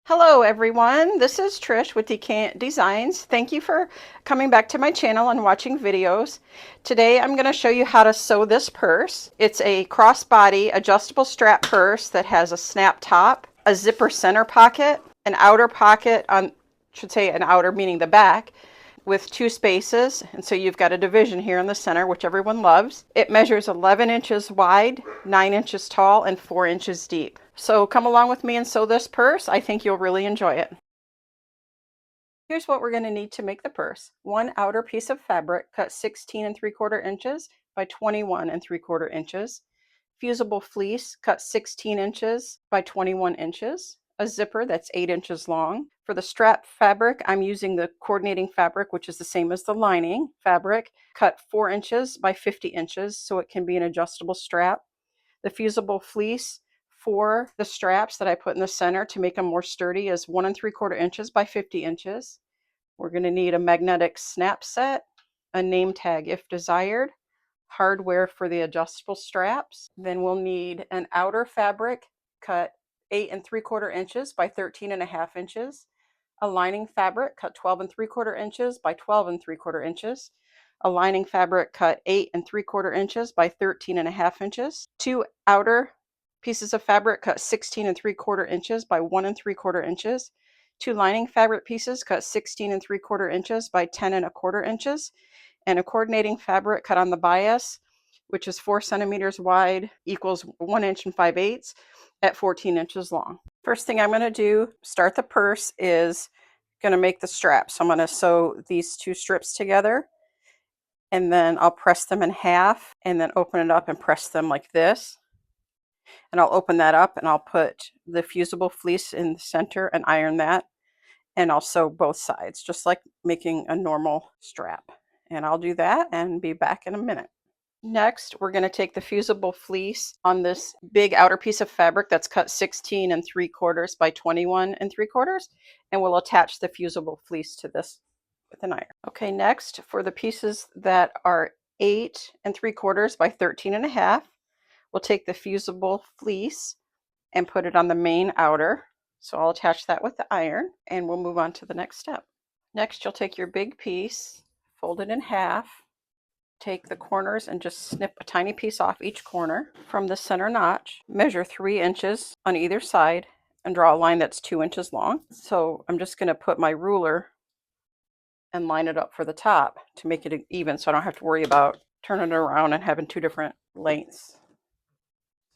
Hello everyone, this is Trish with Decant Designs. Thank you for coming back to my channel and watching videos. Today I'm going to show you how to sew this purse. It's a crossbody adjustable strap purse that has a snap top, a zipper center pocket, an outer pocket on, should say an outer meaning the back, with two spaces, and so you've got a division here in the center, which everyone loves. It measures 11 inches wide, 9 inches tall, and 4 inches deep. So come along with me and sew this purse. I think you'll really enjoy it. Here's what we're going to need to make the purse. One outer piece of fabric cut 16 3/4 inches by 21 3/4 inches. Fusible fleece cut 16 inches by 21 inches. A zipper that's 8 inches long. For the strap fabric, I'm using the coordinating fabric, which is the same as the lining fabric, cut 4 inches by 50 inches so it can be an adjustable strap. The fusible fleece for the straps that I put in the center to make them more sturdy is 1 3/4 inches by 50 inches. We're going to need a magnetic snap set, a name tag if desired, hardware for the adjustable straps. Then we'll need an outer fabric cut 8 3/4 inches by 13 1/2 inches, a lining fabric cut 12 3/4 inches by 12 3/4 inches, a lining fabric cut 8 3/4 inches by 13 1/2 inches, two outer pieces of fabric cut 16 3/4 inches by 1 3/4 inches, two lining fabric pieces cut 16 3/4 inches by 10 1/4 inches, and a coordinating fabric cut on the bias, which is 4 centimeters wide, equals 1 inch and 5/8 at 14 inches long. First thing I'm going to do, start the purse, is going to make the strap. So I'm going to sew these two strips together, and then I'll press them in half and then open it up and press them like this. And I'll open that up and I'll put the fusible fleece in the center and iron that. And I'll sew both sides, just like making a normal strap. And I'll do that and be back in a minute. Next, we're going to take the fusible fleece on this big outer piece of fabric that's cut 16 3/4 by 21 3/4, and we'll attach the fusible fleece to this with an iron. Okay, next, for the pieces that are 8 3/4 by 13 1/2, we'll take the fusible fleece and put it on the main outer. So I'll attach that with the iron, and we'll move on to the next step. Next, you'll take your big piece, fold it in half, take the corners and just snip a tiny piece off each corner from the center notch. Measure 3 inches on either side and draw a line that's 2 inches long. So I'm just going to put my ruler and line it up for the top to make it even, so I don't have to worry about turning it around and having two different lengths.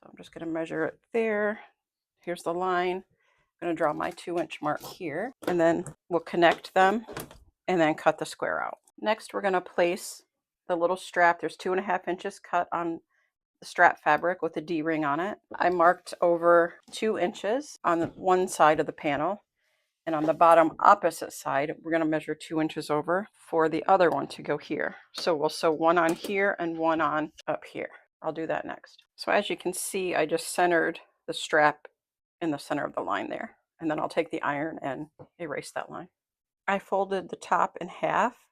So I'm just going to measure it there. Here's the line. I'm going to draw my 2-inch mark here, and then we'll connect them and then cut the square out. Next, we're going to place the little strap. There's 2 1/2 inches cut on the strap fabric with a D-ring on it. I marked over 2 inches on one side of the panel, and on the bottom opposite side, we're going to measure 2 inches over for the other one to go here. So we'll sew one on here and one on up here. I'll do that next. So as you can see, I just centered the strap in the center of the line there, and then I'll take the iron and erase that line. I folded the top in half,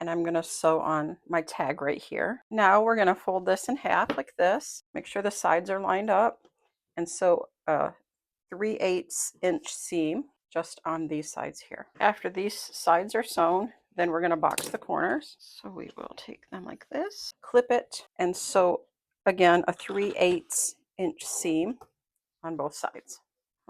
and I'm going to sew on my tag right here. Now we're going to fold this in half like this. Make sure the sides are lined up, and sew a 3/8 inch seam just on these sides here. After these sides are sewn, then we're going to box the corners. So we will take them like this, clip it, and sew again a 3/8 inch seam on both sides.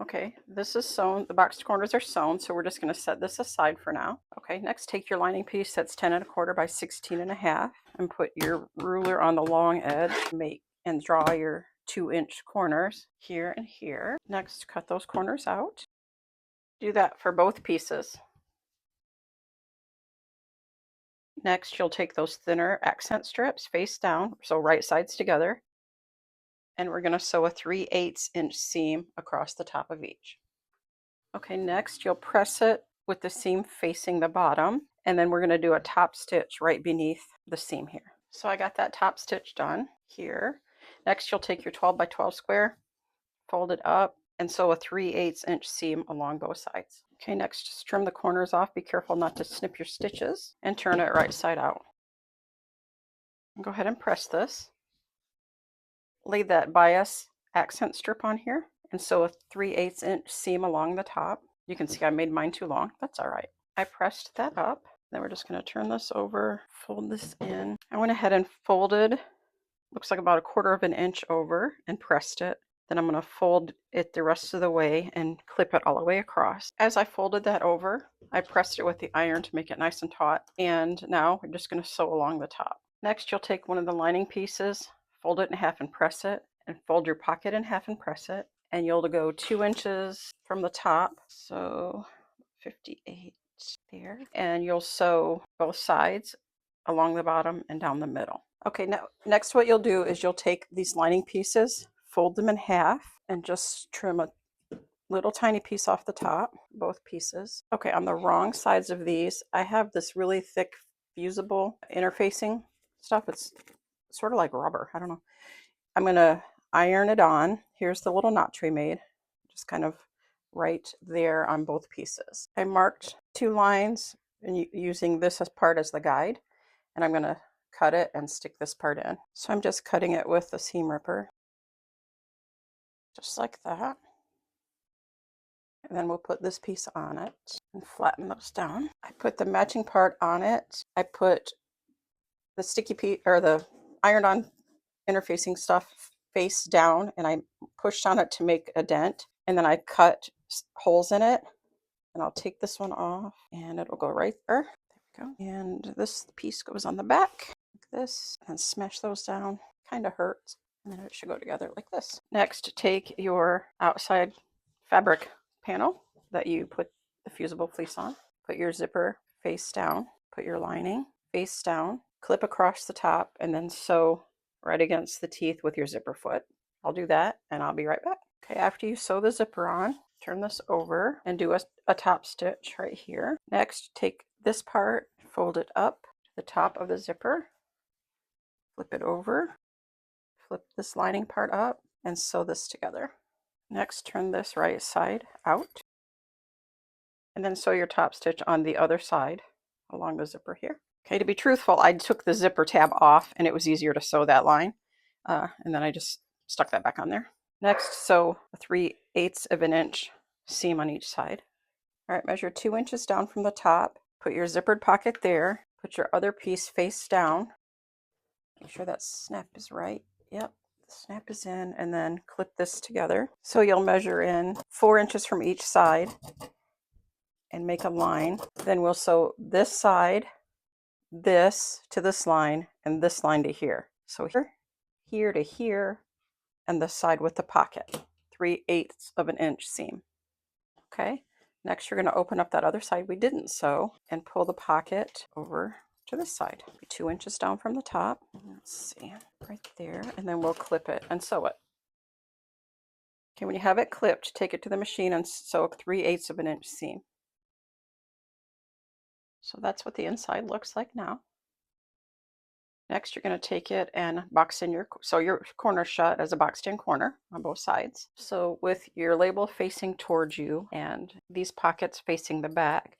Okay, this is sewn. The boxed corners are sewn, so we're just going to set this aside for now. Okay, next take your lining piece that's 10 1/4 by 16 1/2 and put your ruler on the long edge, and draw your 2-inch corners here and here. Next, cut those corners out. Do that for both pieces. Next, you'll take those thinner accent strips face down, so right sides together, and we're going to sew a 3/8 inch seam across the top of each. Okay, next you'll press it with the seam facing the bottom, and then we're going to do a top stitch right beneath the seam here. So I got that top stitch done here. Next, you'll take your 12 by 12 square, fold it up, and sew a 3/8 inch seam along both sides. Okay, next just trim the corners off. Be careful not to snip your stitches, and turn it right side out. Go ahead and press this. Lay that bias accent strip on here and sew a 3/8 inch seam along the top. You can see I made mine too long. That's all right. I pressed that up. Then we're just going to turn this over, fold this in. I went ahead and folded, looks like about 1/4 of an inch over, and pressed it. Then I'm going to fold it the rest of the way and clip it all the way across. As I folded that over, I pressed it with the iron to make it nice and taut. And now we're just going to sew along the top. Next, you'll take one of the lining pieces, fold it in half and press it, and fold your pocket in half and press it. And you'll go 2 inches from the top, so 58 there. And you'll sew both sides along the bottom and down the middle. Okay, now next what you'll do is you'll take these lining pieces, fold them in half, and just trim a little tiny piece off the top, both pieces. Okay, on the wrong sides of these, I have this really thick fusible interfacing stuff. It's sort of like rubber. I don't know. I'm going to iron it on. Here's the little notch we made, just kind of right there on both pieces. I marked 2 lines and using this as part as the guide, and I'm going to cut it and stick this part in. So I'm just cutting it with the seam ripper, just like that. And then we'll put this piece on it and flatten those down. I put the matching part on it. I put the sticky piece or the ironed on interfacing stuff face down, and I pushed on it to make a dent, and then I cut holes in it. And I'll take this one off and it'll go right there. There we go. And this piece goes on the back like this, and smash those down. Kind of hurts. And then it should go together like this. Next, take your outside fabric panel that you put the fusible fleece on. Put your zipper face down. Put your lining face down. Clip across the top and then sew right against the teeth with your zipper foot. I'll do that and I'll be right back. Okay, after you sew the zipper on, turn this over and do a top stitch right here. Next, take this part, fold it up to the top of the zipper, flip it over, flip this lining part up, and sew this together. Next, turn this right side out, and then sew your top stitch on the other side along the zipper here. Okay, to be truthful, I took the zipper tab off and it was easier to sew that line. And then I just stuck that back on there. Next, sew a 3/8 of an inch seam on each side. All right, measure 2 inches down from the top. Put your zippered pocket there. Put your other piece face down. Make sure that snap is right. Yep, the snap is in, and then clip this together. So you'll measure in 4 inches from each side and make a line. Then we'll sew this side, this to this line, and this line to here. So here to here, and this side with the pocket. 3/8 of an inch seam. Okay, next you're going to open up that other side we didn't sew and pull the pocket over to this side. 2 inches down from the top. Let's see, right there, and then we'll clip it and sew it. Okay, when you have it clipped, take it to the machine and sew 3/8 of an inch seam. So that's what the inside looks like now. Next, you're going to take it and box in your corner shut as a boxed in corner on both sides. So with your label facing towards you and these pockets facing the back,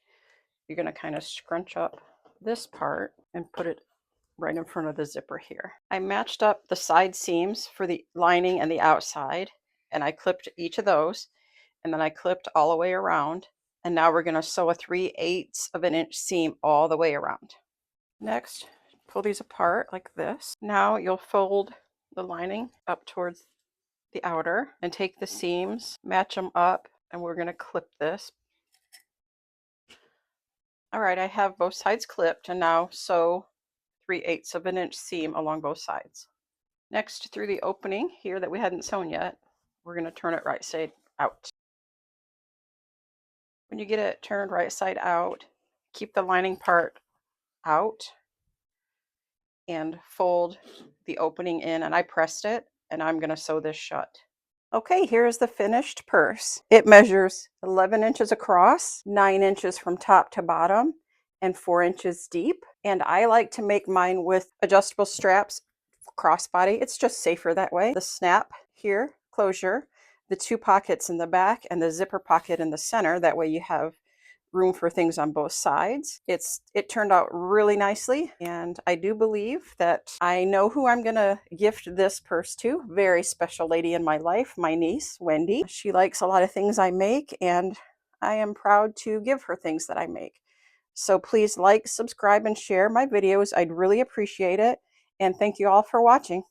you're going to kind of scrunch up this part and put it right in front of the zipper here. I matched up the side seams for the lining and the outside, and I clipped each of those, and then I clipped all the way around. And now we're going to sew a 3/8 of an inch seam all the way around. Next, pull these apart like this. Now you'll fold the lining up towards the outer and take the seams, match them up, and we're going to clip this. All right, I have both sides clipped, and now sew 3/8 of an inch seam along both sides. Next, through the opening here that we hadn't sewn yet, we're going to turn it right side out. When you get it turned right side out, keep the lining part out and fold the opening in, and I pressed it, and I'm going to sew this shut. Okay, here's the finished purse. It measures 11 inches across, 9 inches from top to bottom, and 4 inches deep. And I like to make mine with adjustable straps, crossbody. It's just safer that way. The snap here, closure, the 2 pockets in the back, and the zipper pocket in the center. That way you have room for things on both sides. It turned out really nicely, and I do believe that I know who I'm gonna gift this purse to. Very special lady in my life, my niece, Wendy. She likes a lot of things I make, and I am proud to give her things that I make. So please like, subscribe, and share my videos. I'd really appreciate it. And thank you all for watching.